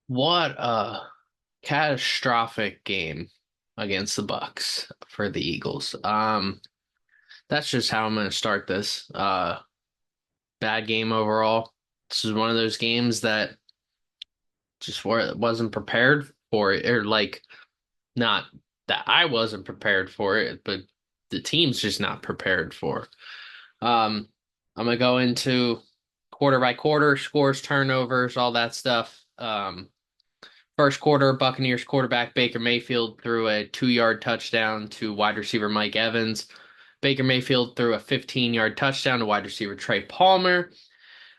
What a catastrophic game against the Bucks for the Eagles. That's just how I'm going to start this. Bad game overall. This is one of those games that just wasn't prepared for it, or like not that I wasn't prepared for it, but the team's just not prepared for. I'm gonna go into quarter by quarter, scores, turnovers, all that stuff. First quarter, Buccaneers quarterback Baker Mayfield threw a 2-yard touchdown to wide receiver Mike Evans. Baker Mayfield threw a 15-yard touchdown to wide receiver Trey Palmer.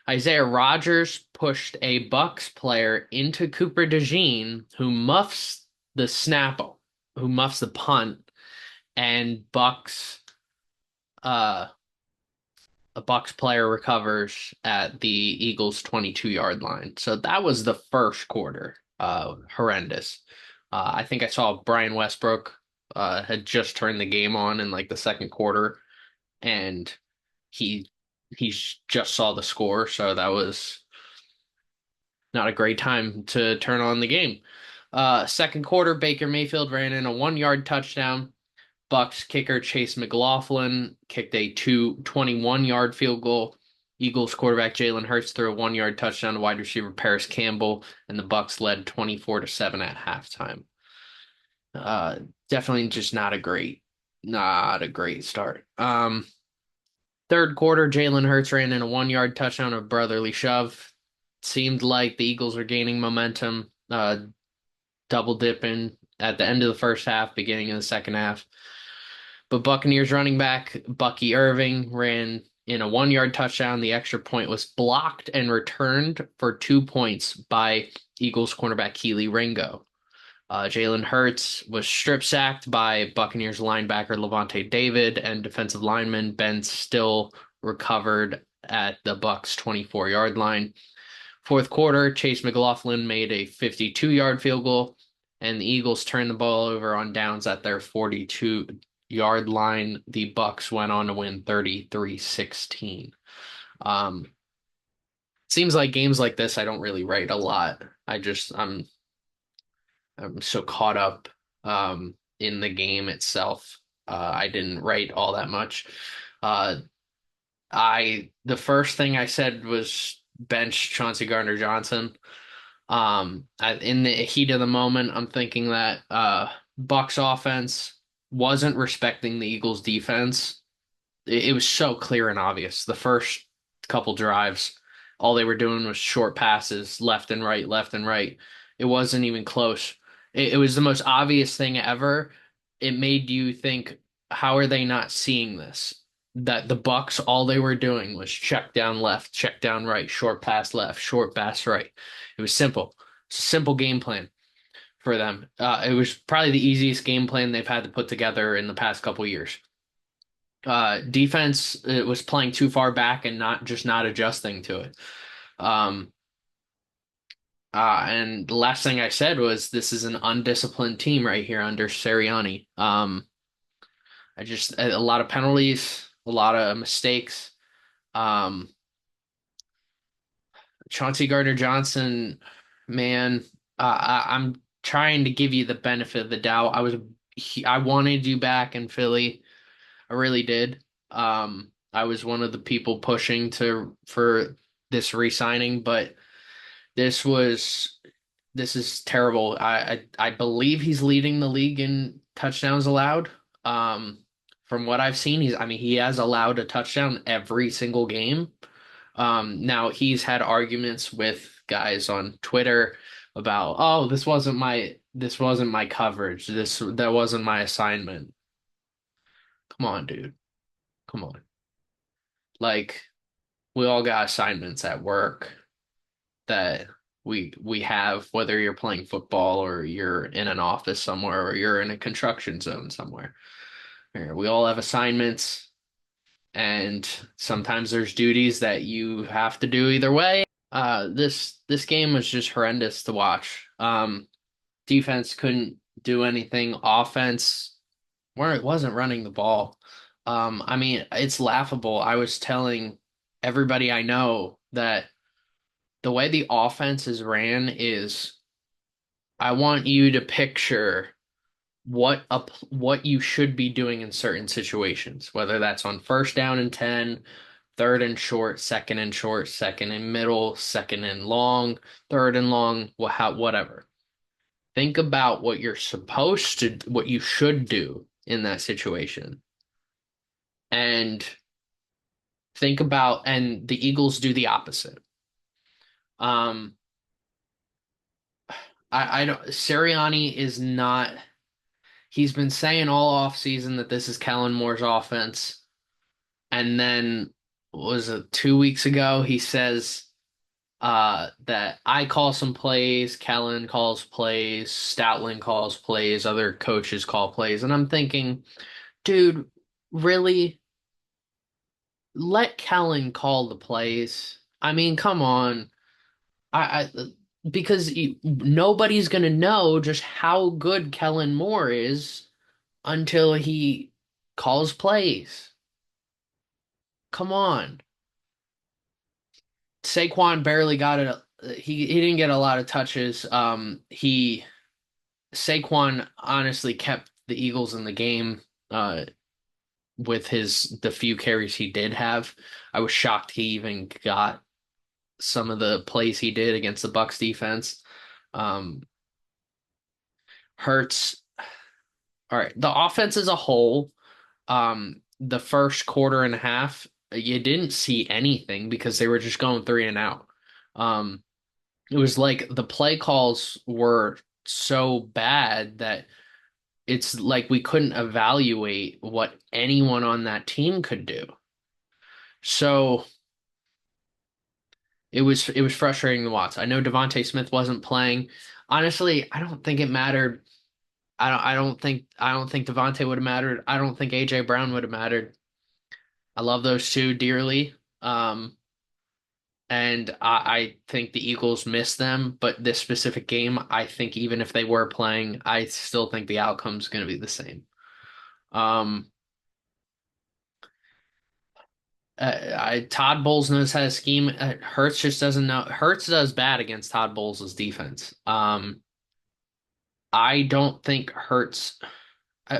Isaiah Rodgers pushed a Bucks player into Cooper DeJean, who muffs the snap, who muffs the punt, and uh, a Bucks player recovers at the Eagles' 22-yard line. So that was the first quarter. Horrendous. I think I saw Brian Westbrook had just turned the game on in like the second quarter, and he he just saw the score, so that was not a great time to turn on the game. Second quarter, Baker Mayfield ran in a 1-yard touchdown. Bucks kicker Chase McLaughlin kicked a 21-yard field goal. Eagles quarterback Jalen Hurts threw a 1-yard touchdown to wide receiver Paris Campbell, and the Bucks led 24-7 at halftime. Uh, Definitely just not a great start. Third quarter, Jalen Hurts ran in a 1-yard touchdown of brotherly shove. Seemed like the Eagles were gaining momentum, double dipping at the end of the first half, beginning of the second half. But Buccaneers running back Bucky Irving ran in a 1-yard touchdown. The extra point was blocked and returned for 2 points by Eagles cornerback Keely Ringo. Jalen Hurts was strip sacked by Buccaneers linebacker Levante David, and defensive lineman Ben Still recovered at the Bucks 24-yard line. Fourth quarter, Chase McLaughlin made a 52-yard field goal, and the Eagles turned the ball over on downs at their 42-yard line. The Bucks went on to win 33-16. Seems like games like this I don't really write a lot. I'm so caught up in the game itself. I didn't write all that much. Uh, the first thing I said was bench Chauncey Gardner-Johnson. In the heat of the moment, I'm thinking that Bucks offense wasn't respecting the Eagles defense. It was so clear and obvious. The first couple drives, all they were doing was short passes, left and right, left and right. It wasn't even close. It was the most obvious thing ever. It made you think, how are they not seeing this? That the Bucks, all they were doing was check down left, check down right, short pass left, short pass right. It was simple. It's a simple game plan for them. It was probably the easiest game plan they've had to put together in the past couple years. Defense it was playing too far back and not adjusting to it. Um, and the last thing I said was this is an undisciplined team right here under Sirianni. A lot of penalties, a lot of mistakes. Um, Chauncey Gardner-Johnson, man, I'm trying to give you the benefit of the doubt. I wanted you back in Philly. I really did. I was one of the people pushing for this re-signing, but this was this is terrible. I believe he's leading the league in touchdowns allowed. From what I've seen, he has allowed a touchdown every single game. Now he's had arguments with guys on Twitter about, oh, this wasn't my coverage. That wasn't my assignment. Come on, dude. Come on. Like we all got assignments at work that we have, whether you're playing football or you're in an office somewhere or you're in a construction zone somewhere. We all have assignments, and sometimes there's duties that you have to do either way. This game was just horrendous to watch. Defense couldn't do anything. Offense, where it wasn't running the ball. It's laughable. I was telling everybody I know that the way the offense is ran is I want you to picture what you should be doing in certain situations, whether that's on first down and 10, third and short, second and middle, second and long, third and long, whatever. Think about what you should do in that situation. And and the Eagles do the opposite. Um, I don't, Sirianni is not, he's been saying all off season that this is Kellen Moore's offense. And then was it 2 weeks ago? He says that I call some plays, Kellen calls plays, Stoutland calls plays, other coaches call plays, and I'm thinking, dude, really? Let Kellen call the plays. I mean, come on. I because nobody's gonna know just how good Kellen Moore is until he calls plays. Come on. Saquon barely got it. He didn't get a lot of touches. He Saquon honestly kept the Eagles in the game with the few carries he did have. I was shocked he even got some of the plays he did against the Bucs defense. Um, Hurts. All right, the offense as a whole, the first quarter and a half, you didn't see anything because they were just going three and out. Um, it was like the play calls were so bad that it's like we couldn't evaluate what anyone on that team could do. So it was frustrating to watch. I know Devontae Smith wasn't playing. Honestly, I don't think it mattered. I don't think Devontae would have mattered. I don't think AJ Brown would have mattered. I love those two dearly. And I think the Eagles missed them, but this specific game, I think even if they were playing, I still think the outcome's going to be the same. Um, Todd Bowles knows how to scheme. Hurts just doesn't know. Hurts does bad against Todd Bowles' defense. I don't think Hurts.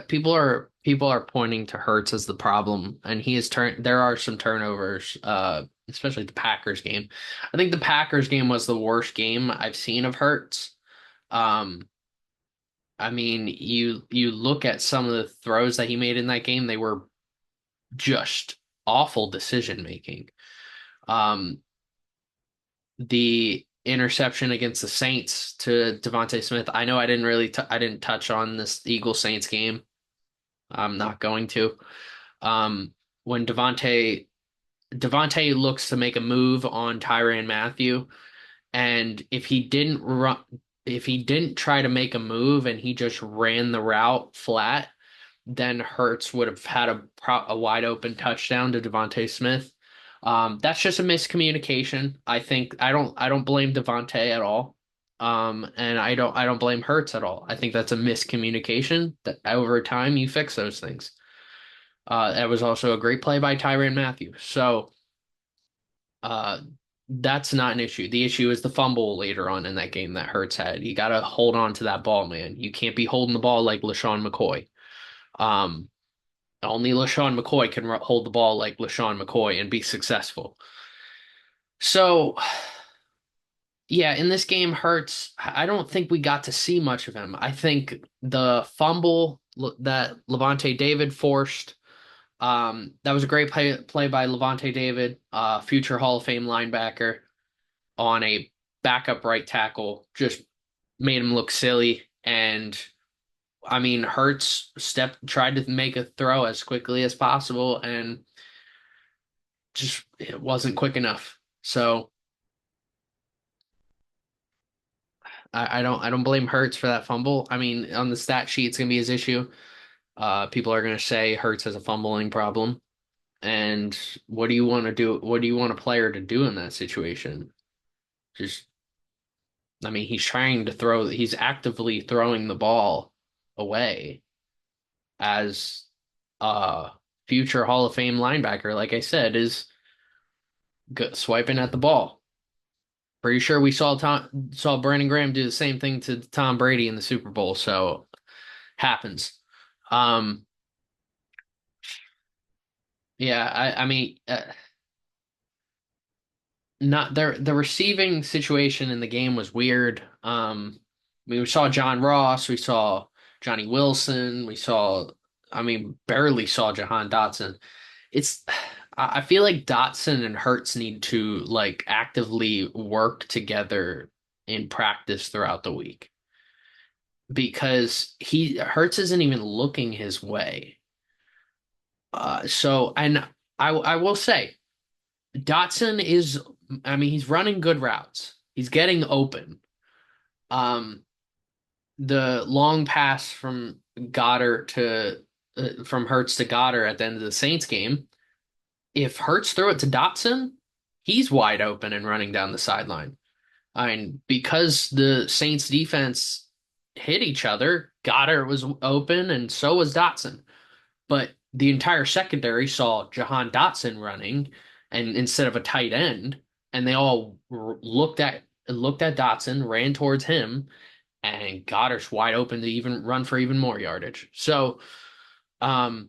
People are pointing to Hurts as the problem, and he is turn. There are some turnovers, especially the Packers game. I think the Packers game was the worst game I've seen of Hurts. Um, I mean, you look at some of the throws that he made in that game; they were just awful decision making. Um, the interception against the Saints to Devontae Smith. I know I didn't touch on this Eagles Saints game. I'm not going to. When Devontae looks to make a move on Tyrann Mathieu, and if he didn't try to make a move and he just ran the route flat, then Hurts would have had a wide open touchdown to Devontae Smith. That's just a miscommunication. I don't blame Devontae at all. And I don't blame Hurts at all. I think that's a miscommunication that over time you fix those things. That was also a great play by Tyrann Mathieu. So uh, that's not an issue. The issue is the fumble later on in that game that Hurts had. You got to hold on to that ball, man. You can't be holding the ball like LaShawn McCoy. Um, Only LaShawn McCoy can hold the ball like LaShawn McCoy and be successful. So, yeah, in this game, Hurts, I don't think we got to see much of him. I think the fumble that Levante David forced, that was a great play by Levante David, future Hall of Fame linebacker on a backup right tackle, just made him look silly. And I mean, Hurts tried to make a throw as quickly as possible, and just it wasn't quick enough. So I don't blame Hurts for that fumble. I mean, on the stat sheet, it's gonna be his issue. People are gonna say Hurts has a fumbling problem. And what do you want to do? What do you want a player to do in that situation? Just, I mean, he's actively throwing the ball away as a future Hall of Fame linebacker, like I said, is swiping at the ball. Pretty sure we saw Brandon Graham do the same thing to Tom Brady in the Super Bowl, so happens. Um, yeah, I mean, not the receiving situation in the game was weird. We saw John Ross, we saw Johnny Wilson, I mean, barely saw Jahan Dotson. It's, I feel like Dotson and Hurts need to like actively work together in practice throughout the week because he Hurts isn't even looking his way. And I will say. Dotson is, I mean, he's running good routes. He's getting open. Um, the long pass from Goddard from Hurts to Goddard at the end of the Saints game, if Hurts threw it to Dotson, he's wide open and running down the sideline. And because the Saints defense hit each other, Goddard was open and so was Dotson. But the entire secondary saw Jahan Dotson running, and instead of a tight end, and they all looked at Dotson, ran towards him, and Goddard's wide open to even run for even more yardage. So, um,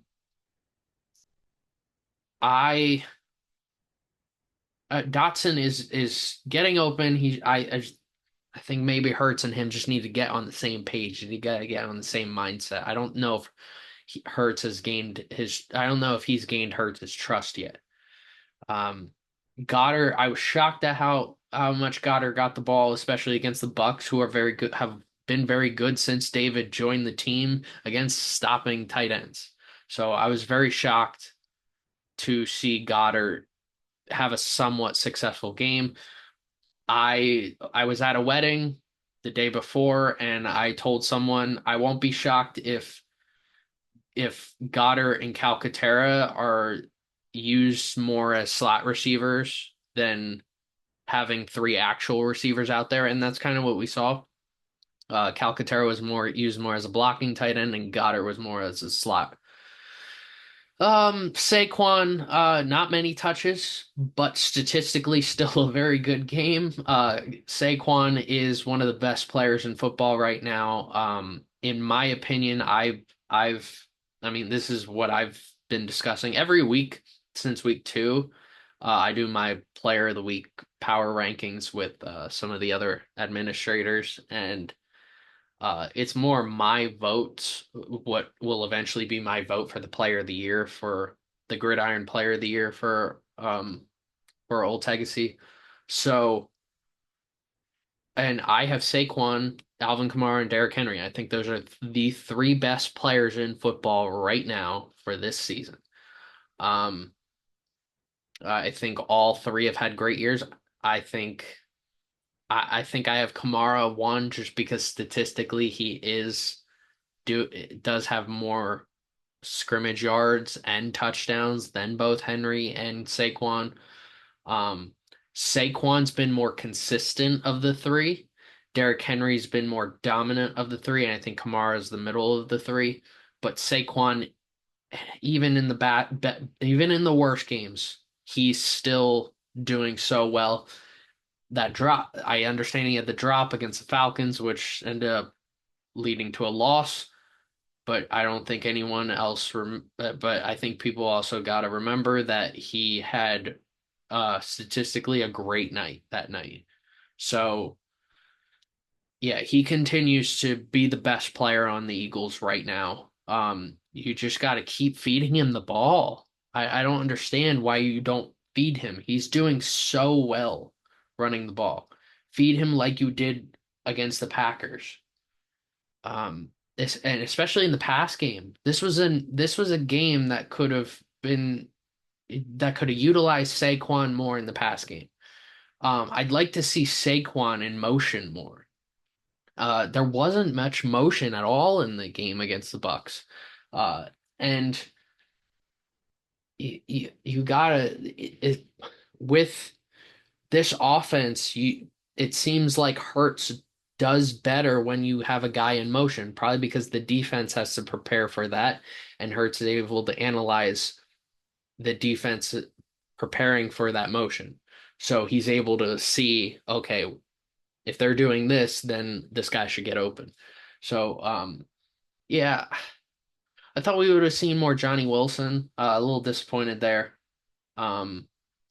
I Dotson is getting open. I think maybe Hurts and him just need to get on the same page. They got to get on the same mindset. I don't know if Hurts has gained his. I don't know if he's gained Hurts' trust yet. Um, Goddard, I was shocked at how much Goddard got the ball, especially against the Bucks, who are very good, have been very good since David joined the team against stopping tight ends. So I was very shocked to see Goddard have a somewhat successful game. I was at a wedding the day before, and I told someone I won't be shocked if Goddard and Calcaterra are used more as slot receivers than having three actual receivers out there, and that's kind of what we saw. Calcaterra was more used more as a blocking tight end, and Goddard was more as a slot. Saquon, not many touches, but statistically still a very good game. Saquon is one of the best players in football right now. In my opinion, I mean, this is what I've been discussing every week since week two. I do my player of the week power rankings with some of the other administrators, and it's more my vote, what will eventually be my vote for the player of the year for the Gridiron Player of the Year for Old Legacy. So, and I have Saquon, Alvin Kamara, and Derrick Henry. I think those are the three best players in football right now for this season. Um, I think all three have had great years. I think I think I have Kamara one just because statistically he does have more scrimmage yards and touchdowns than both Henry and Saquon. Um, Saquon's been more consistent of the three. Derrick Henry's been more dominant of the three, and I think Kamara's the middle of the three. But Saquon, even in the worst games, he's still doing so well. That drop, I understand he had the drop against the Falcons, which ended up leading to a loss, but I don't think anyone else but I think people also got to remember that he had statistically a great night that night. So, yeah, he continues to be the best player on the Eagles right now. You just got to keep feeding him the ball. I don't understand why you don't feed him. He's doing so well running the ball. Feed him like you did against the Packers. And especially in the pass game, this was a game that could have utilized Saquon more in the pass game. I'd like to see Saquon in motion more. There wasn't much motion at all in the game against the Bucks, and you gotta with this offense, it seems like Hurts does better when you have a guy in motion, probably because the defense has to prepare for that, and Hurts is able to analyze the defense preparing for that motion. So he's able to see, okay, if they're doing this, then this guy should get open. So, yeah, I thought we would have seen more Johnny Wilson. A little disappointed there. Um,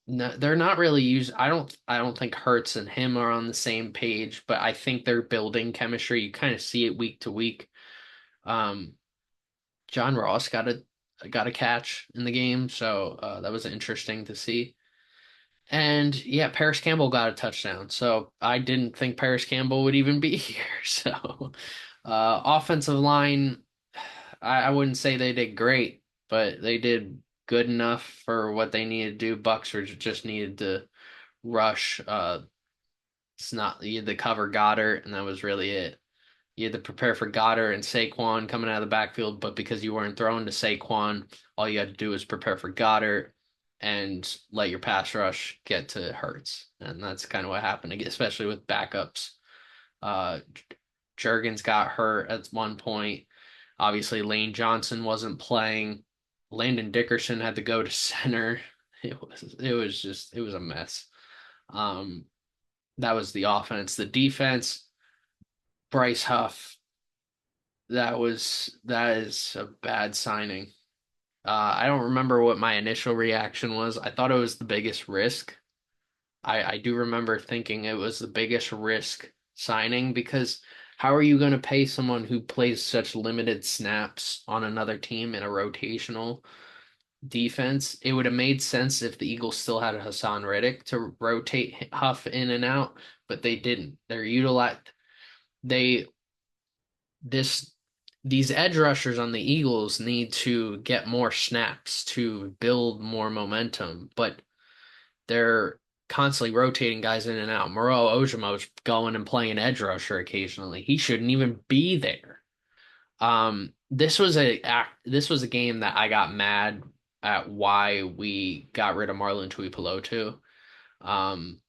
no, they're not really used. I don't think Hurts and him are on the same page, but I think they're building chemistry. You kind of see it week to week. Um, John Ross got a catch in the game, so that was interesting to see. And yeah, Paris Campbell got a touchdown. So I didn't think Paris Campbell would even be here. So offensive line, I wouldn't say they did great, but they did good enough for what they needed to do. Bucks were just needed to rush. It's not you had to cover Goddard, and that was really it. You had to prepare for Goddard and Saquon coming out of the backfield, but because you weren't throwing to Saquon, all you had to do was prepare for Goddard and let your pass rush get to Hurts. And that's kind of what happened, especially with backups. Uh, Jurgens got hurt at one point. Obviously, Lane Johnson wasn't playing. Landon Dickerson had to go to center. It was a mess. Um, that was the offense. The defense, Bryce Huff, that is a bad signing. I don't remember what my initial reaction was. I thought it was the biggest risk. I do remember thinking it was the biggest risk signing because how are you going to pay someone who plays such limited snaps on another team in a rotational defense? It would have made sense if the Eagles still had Hassan Reddick to rotate Huff in and out, but they didn't. They this these edge rushers on the Eagles need to get more snaps to build more momentum, but they're constantly rotating guys in and out. Moreau Ojimo's going and playing edge rusher occasionally. He shouldn't even be there. This was a game that I got mad at why we got rid of Marlon Tuipulotu. Um,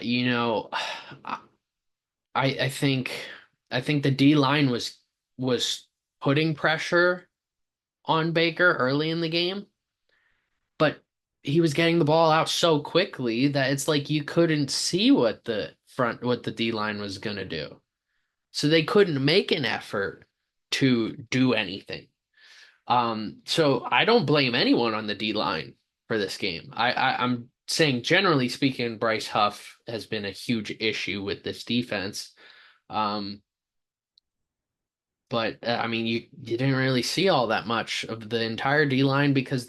you know, I think the D line was putting pressure on Baker early in the game, but he was getting the ball out so quickly that it's like you couldn't see what the D line was gonna do. So they couldn't make an effort to do anything. So I don't blame anyone on the D line for this game. I'm saying generally speaking, Bryce Huff has been a huge issue with this defense. Um, but I mean, you didn't really see all that much of the entire D line because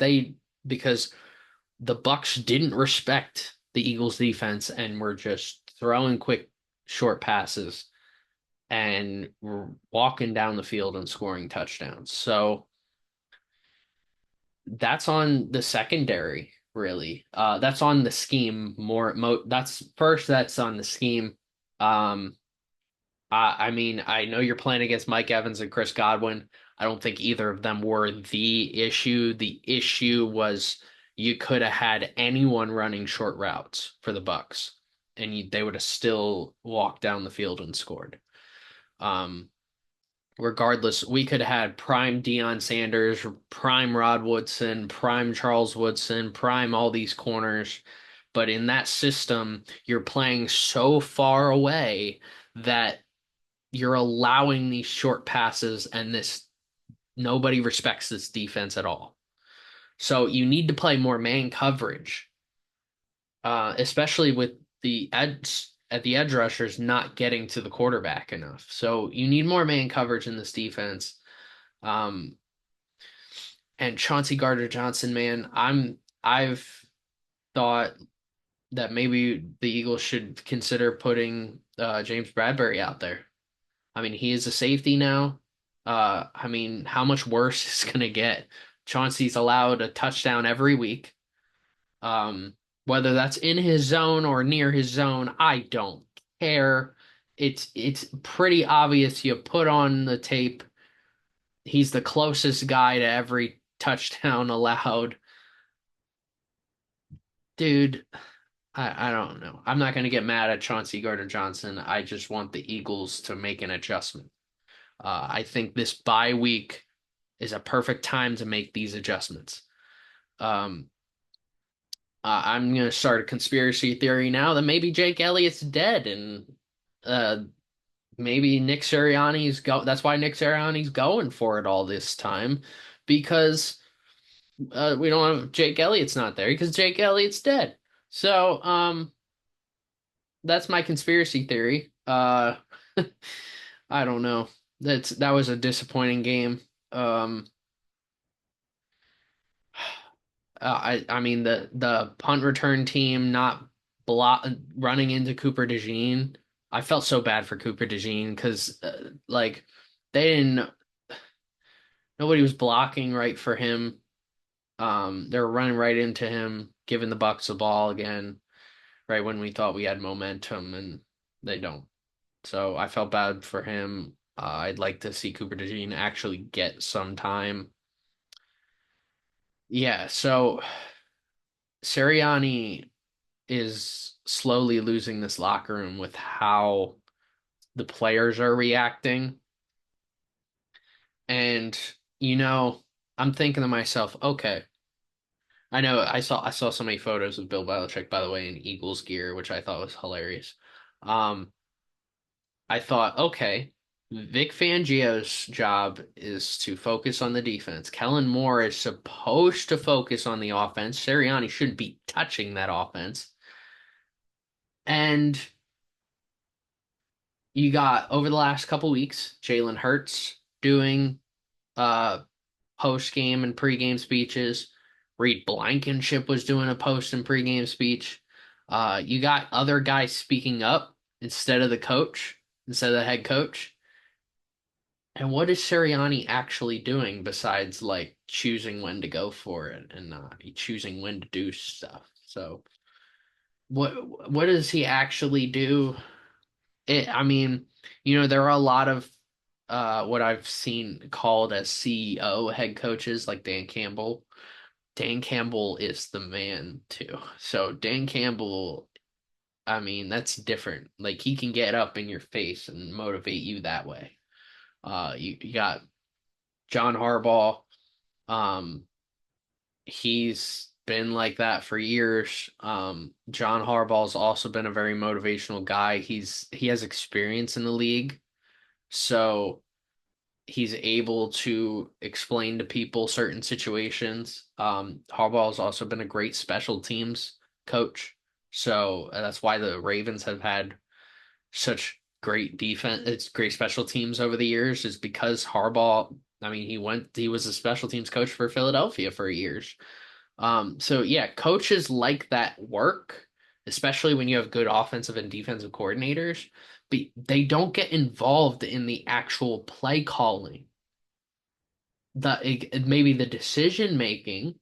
the Bucks didn't respect the Eagles defense and were just throwing quick short passes and were walking down the field and scoring touchdowns. So that's on the secondary, really. That's on the scheme more. That's on the scheme. Um, I mean, I know you're playing against Mike Evans and Chris Godwin. I don't think either of them were the issue. The issue was you could have had anyone running short routes for the Bucks, and they would have still walked down the field and scored. Um, Regardless, we could have had prime Deion Sanders, prime Rod Woodson, prime Charles Woodson, prime all these corners. But in that system, you're playing so far away that you're allowing these short passes and this nobody respects this defense at all. So you need to play more man coverage, especially with the edge rushers not getting to the quarterback enough. So you need more man coverage in this defense. Um, and Chauncey Gardner-Johnson, man, I've thought that maybe the Eagles should consider putting James Bradbury out there. I mean, he is a safety now. I mean, how much worse is it gonna get? Chauncey's allowed a touchdown every week. Um, Whether that's in his zone or near his zone, I don't care. It's pretty obvious you put on the tape. He's the closest guy to every touchdown allowed. Dude, I don't know. I'm not gonna get mad at Chauncey Gardner-Johnson. I just want the Eagles to make an adjustment. I think this bye week is a perfect time to make these adjustments. Um, I'm gonna start a conspiracy theory now that maybe Jake Elliott's dead, and uh, maybe Nick Sirianni's go. That's why Nick Sirianni's going for it all this time, because we don't have Jake Elliott's not there because Jake Elliott's dead. So that's my conspiracy theory. I don't know. That was a disappointing game. Um, I mean the punt return team not block running into Cooper DeJean. I felt so bad for Cooper DeJean because like they didn't nobody was blocking right for him. They were running right into him, giving the Bucks the ball again, right when we thought we had momentum, and they don't. So I felt bad for him. I'd like to see Cooper DeJean actually get some time. Yeah, so Sirianni is slowly losing this locker room with how the players are reacting. And, you know, I'm thinking to myself, okay, I know I saw so many photos of Bill Belichick, by the way, in Eagles gear, which I thought was hilarious. Um, I thought, okay, Vic Fangio's job is to focus on the defense. Kellen Moore is supposed to focus on the offense. Sirianni shouldn't be touching that offense. And you got over the last couple weeks, Jalen Hurts doing uh post game and pregame speeches. Reed Blankenship was doing a post and pregame speech. You got other guys speaking up instead of the coach, instead of the head coach. And what is Sirianni actually doing besides like choosing when to go for it and not choosing when to do stuff? So what does he actually do? I mean, there are a lot of what I've seen called as CEO head coaches like Dan Campbell. Dan Campbell is the man too. So Dan Campbell, I mean, that's different. Like he can get up in your face and motivate you that way. You got John Harbaugh. Um, he's been like that for years. John Harbaugh's also been a very motivational guy. He has experience in the league, so he's able to explain to people certain situations. Harbaugh's also been a great special teams coach, so that's why the Ravens have had such great defense. It's great special teams over the years, is because Harbaugh. I mean, he was a special teams coach for Philadelphia for years. So yeah, coaches like that work, especially when you have good offensive and defensive coordinators, but they don't get involved in the actual play calling, maybe the decision making,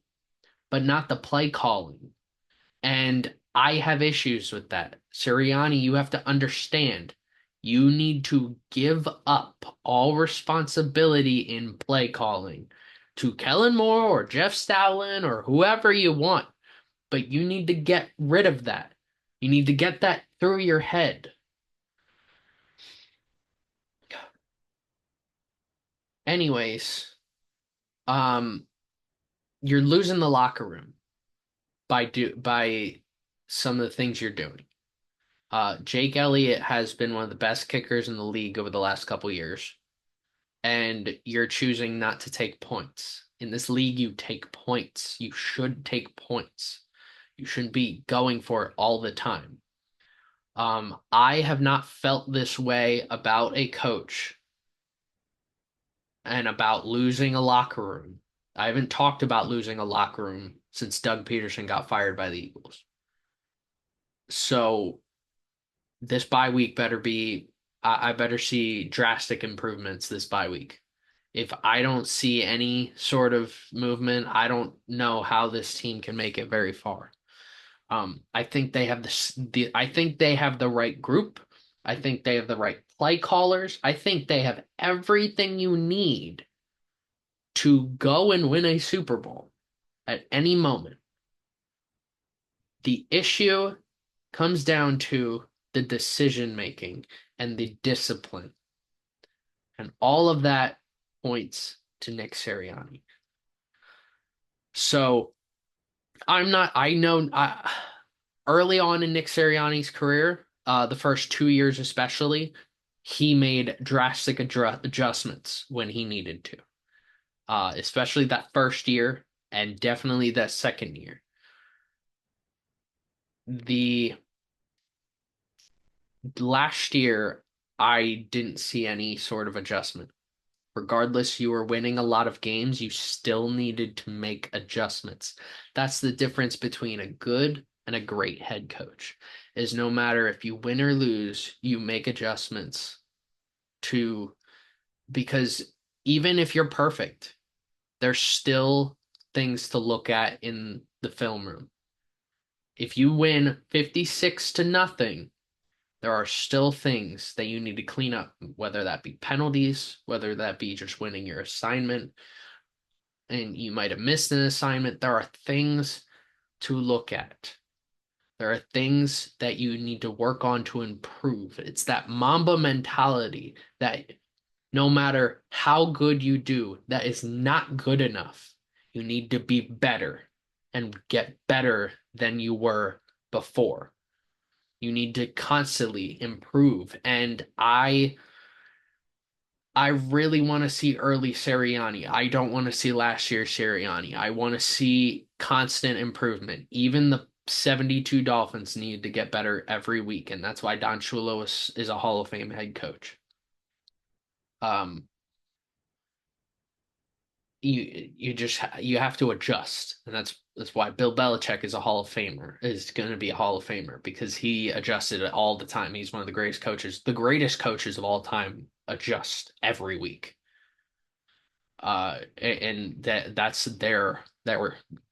but not the play calling. And I have issues with that. Sirianni, you have to understand, you need to give up all responsibility in play calling to Kellen Moore or Jeff Stoutland or whoever you want, but you need to get rid of that. You need to get that through your head. Anyways, um, you're losing the locker room by some of the things you're doing. Jake Elliott has been one of the best kickers in the league over the last couple years, and you're choosing not to take points. In this league, you take points. You should take points. You shouldn't be going for it all the time. I have not felt this way about a coach and about losing a locker room. I haven't talked about losing a locker room since Doug Peterson got fired by the Eagles. So this bye week better be, I better see drastic improvements this bye week. If I don't see any sort of movement, I don't know how this team can make it very far. I think they have I think they have the right group. I think they have the right play callers. I think they have everything you need to go and win a Super Bowl at any moment. The issue comes down to the decision making and the discipline. And all of that points to Nick Sirianni. So I'm not. I know. Early on in Nick Sirianni's career, the first 2 years especially, he made drastic adjustments when he needed to. Especially that first year and definitely that second year. The last year, I didn't see any sort of adjustment. Regardless, you were winning a lot of games, you still needed to make adjustments. That's the difference between a good and a great head coach. Is no matter if you win or lose, you make adjustments to because even if you're perfect, there's still things to look at in the film room. If you win 56 to nothing, there are still things that you need to clean up, whether that be penalties, whether that be just winning your assignment, and you might have missed an assignment. There are things to look at. There are things that you need to work on to improve. It's that Mamba mentality that no matter how good you do, that is not good enough. You need to be better and get better than you were before. You need to constantly improve. And I really want to see early Sirianni. I don't want to see last year's Sirianni. I want to see constant improvement. Even the 72 Dolphins need to get better every week, and that's why Don Shula is a Hall of Fame head coach. Um, you just you have to adjust, and that's why Bill Belichick is a Hall of Famer, is going to be a Hall of Famer because he adjusted it all the time. He's one of the greatest coaches of all time adjust every week. And that's their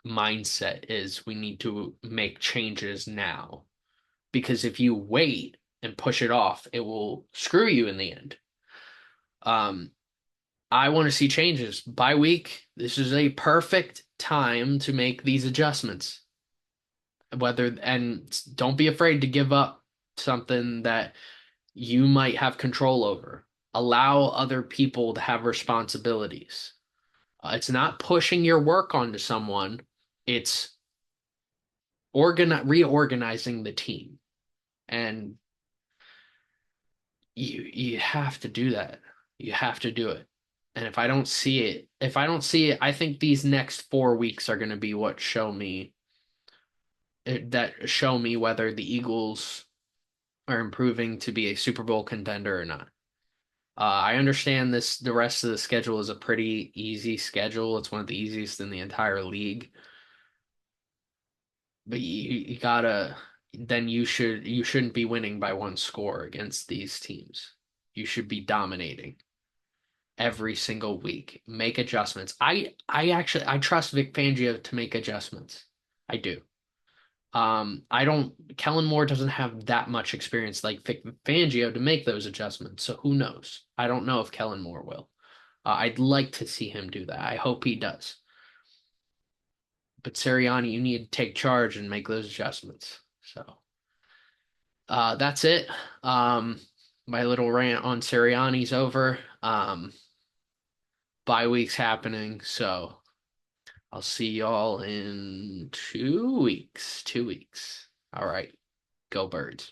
mindset is we need to make changes now because if you wait and push it off, it will screw you in the end. Um, I want to see changes by week. This is a perfect time to make these adjustments. Whether and don't be afraid to give up something that you might have control over. Allow other people to have responsibilities. It's not pushing your work onto someone. It's reorganizing the team. And you have to do that. You have to do it. And if I don't see it, I think these next 4 weeks are going to be what show me whether the Eagles are improving to be a Super Bowl contender or not. I understand the rest of the schedule is a pretty easy schedule. It's one of the easiest in the entire league. But you gotta then you shouldn't be winning by one score against these teams. You should be dominating every single week. Make adjustments. I trust Vic Fangio to make adjustments. I do. I don't Kellen Moore doesn't have that much experience like Vic Fangio to make those adjustments. So who knows? I don't know if Kellen Moore will. I'd like to see him do that. I hope he does. But Sirianni, you need to take charge and make those adjustments. So that's it. My little rant on Sirianni's over. Bye week's happening, so I'll see y'all in 2 weeks. 2 weeks. All right. Go Birds.